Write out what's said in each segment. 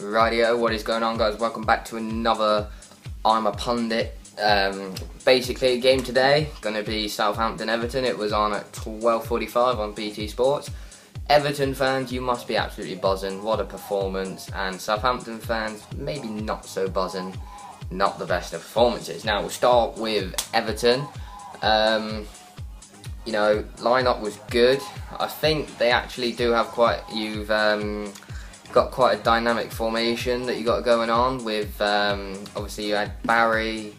Radio, what is going on, guys? Welcome back to another I'm a Pundit. Basically, game today going to be Southampton-Everton. It was on at 12:45 on BT Sports. Everton fans, you must be absolutely buzzing. What a performance! And Southampton fans, maybe not so buzzing. Not the best of performances. Now we'll start with Everton. Lineup was good. I think they actually do have got quite a dynamic formation that you got going on with, obviously you had Barry,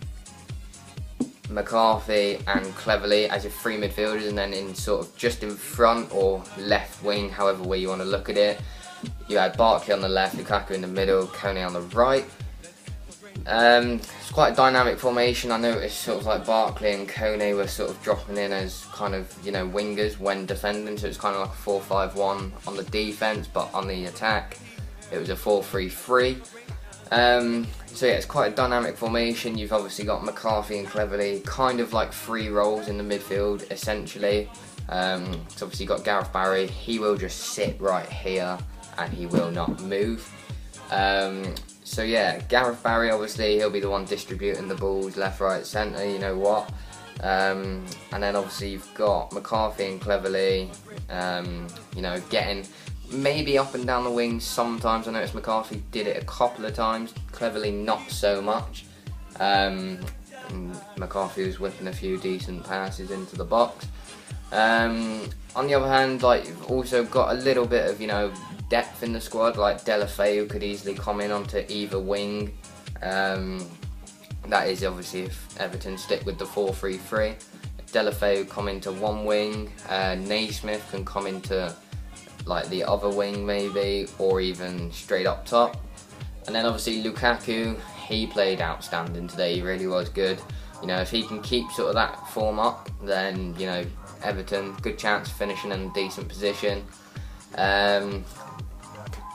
McCarthy and Cleverley as your three midfielders, and then in sort of just in front or left wing, however way you want to look at it, you had Barkley on the left, Lukaku in the middle, Kone on the right. It's quite a dynamic formation. I noticed sort of like Barkley and Kone were sort of dropping in as kind of, wingers when defending, so it's kind of like a 4-5-1 on the defence, but on the attack it was a 4-3-3. So yeah, it's quite a dynamic formation. You've obviously got McCarthy and Cleverley, kind of like free roles in the midfield essentially. So obviously you've got Gareth Barry, he will just sit right here and he will not move. So yeah, Gareth Barry, obviously he'll be the one distributing the balls left, right, centre, you know what. And then obviously you've got McCarthy and Cleverley, getting maybe up and down the wings sometimes. I noticed McCarthy did it a couple of times, Cleverley not so much. And McCarthy was whipping a few decent passes into the box. On the other hand, you've also got a little bit of, depth in the squad, like Delafeu could easily come in onto either wing. That is obviously if Everton stick with the 4-3-3. Delafeu come into one wing, Naismith can come into the other wing maybe, or even straight up top. And then obviously Lukaku, he played outstanding today, he really was good. If he can keep sort of that form up, then Everton, good chance of finishing in a decent position.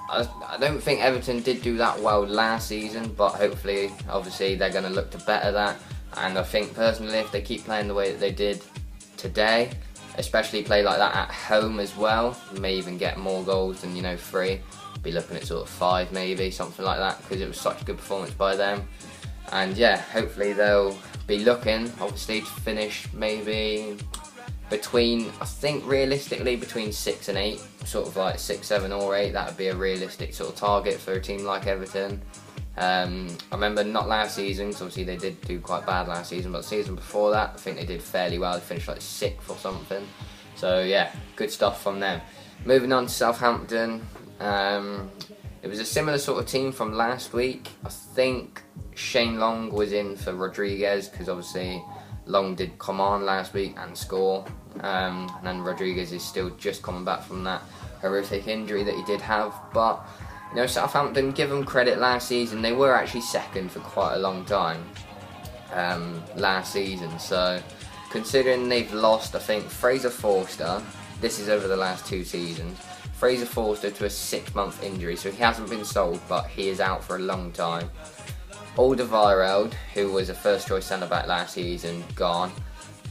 I don't think Everton did do that well last season, but hopefully, obviously, they're going to look to better that. And I think personally, if they keep playing the way that they did today, especially play like that at home as well, may even get more goals than 3. Be looking at sort of 5 maybe, something like that, because it was such a good performance by them. And yeah, hopefully they'll be looking, obviously, to finish maybe between, I think realistically between 6 and 8, sort of like 6, 7 or 8, that would be a realistic sort of target for a team like Everton. I remember not last season, because obviously they did do quite bad last season, but the season before that I think they did fairly well, they finished like 6th or something. So yeah, good stuff from them. Moving on to Southampton, it was a similar sort of team from last week. I think Shane Long was in for Rodriguez, because obviously Long did come on last week and score, and then Rodriguez is still just coming back from that horrific injury that he did have. But Southampton, give them credit, last season they were actually second for quite a long time last season. So considering they've lost, I think Fraser Forster, this is over the last 2 seasons, Fraser Forster to a 6-month injury, so he hasn't been sold, but he is out for a long time. Alderweireld, who was a first choice centre back last season, gone.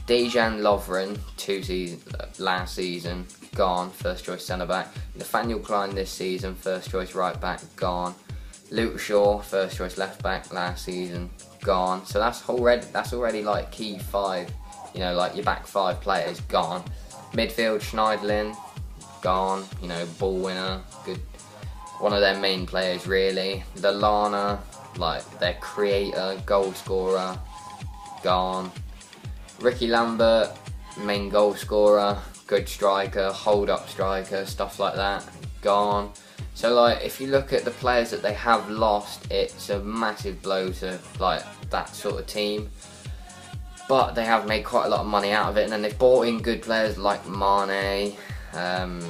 Dejan Lovren, last season, gone, first choice centre back. Nathaniel Klein this season, first choice right back, gone. Luke Shaw, first choice left back last season, gone. So that's already like key 5, like your back 5 players gone. Midfield, Schneiderlin, gone, ball winner, good, one of their main players really. Lallana, their creator, goal scorer, gone. Ricky Lambert, main goal scorer, good striker, hold up striker, stuff like that, gone. So if you look at the players that they have lost, it's a massive blow to that sort of team. But they have made quite a lot of money out of it, and then they've bought in good players like Mane, and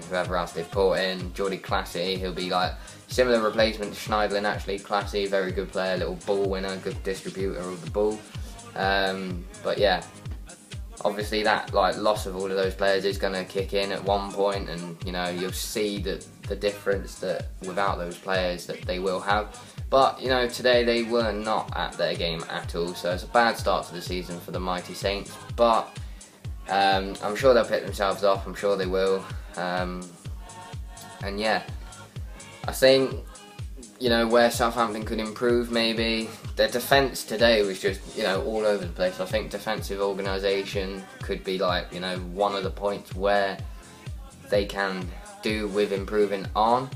whoever else they've brought in. Jordy Classy, he'll be similar replacement to Schneiderlin actually. Classy, very good player, little ball winner, good distributor of the ball. But yeah, obviously that loss of all of those players is going to kick in at one point, and you'll see the difference that without those players that they will have. But today they were not at their game at all, so it's a bad start to the season for the mighty Saints. But I'm sure they'll pick themselves up, I'm sure they will. And yeah, I think, you know, where Southampton could improve, maybe their defence today was just, you know, all over the place. I think defensive organisation could be, like, you know, one of the points where they can do with improving on.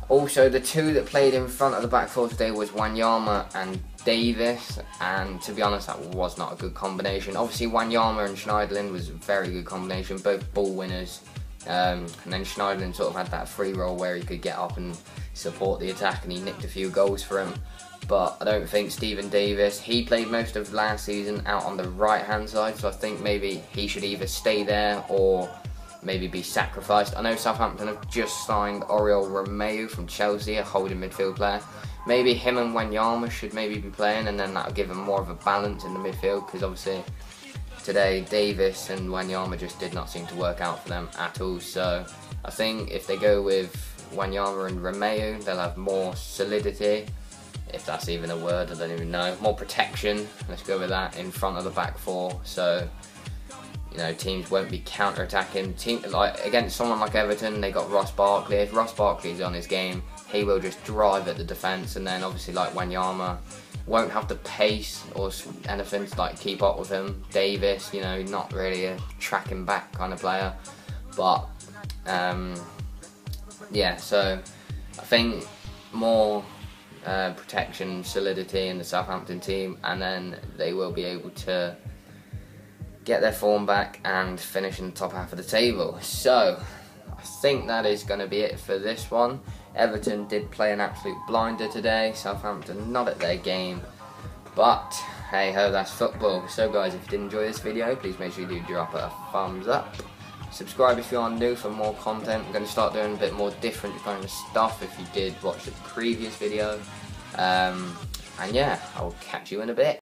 Also, the two that played in front of the back four today was Wanyama and Davis, and to be honest, that was not a good combination. Obviously, Wanyama and Schneiderlin was a very good combination, both ball winners. And then Schneiderlin sort of had that free roll where he could get up and support the attack, and he nicked a few goals for him. But I don't think Stephen Davis, he played most of last season out on the right hand side, so I think maybe he should either stay there or maybe be sacrificed. I know Southampton have just signed Oriol Romeu from Chelsea, a holding midfield player. Maybe him and Wanyama should maybe be playing, and then that'll give them more of a balance in the midfield, because obviously today Davis and Wanyama just did not seem to work out for them at all. So I think if they go with Wanyama and Romeu, they'll have more solidity, if that's even a word, I don't even know. More protection, let's go with that, in front of the back four. So, you know, teams won't be counter-attacking. Like against someone like Everton, they got Ross Barkley. If Ross Barkley's on his game, he will just drive at the defence, and then obviously like Wanyama won't have the pace or anything to like keep up with him. Davis, you know, not really a tracking back kind of player, but yeah. So I think more protection, solidity in the Southampton team, and then they will be able to get their form back and finish in the top half of the table. So I think that is going to be it for this one. Everton did play an absolute blinder today. Southampton not at their game, but hey ho, that's football. So guys, if you did enjoy this video, please make sure you do drop a thumbs up. Subscribe if you are new for more content. I'm going to start doing a bit more different kind of stuff if you did watch the previous video. And yeah, I will catch you in a bit.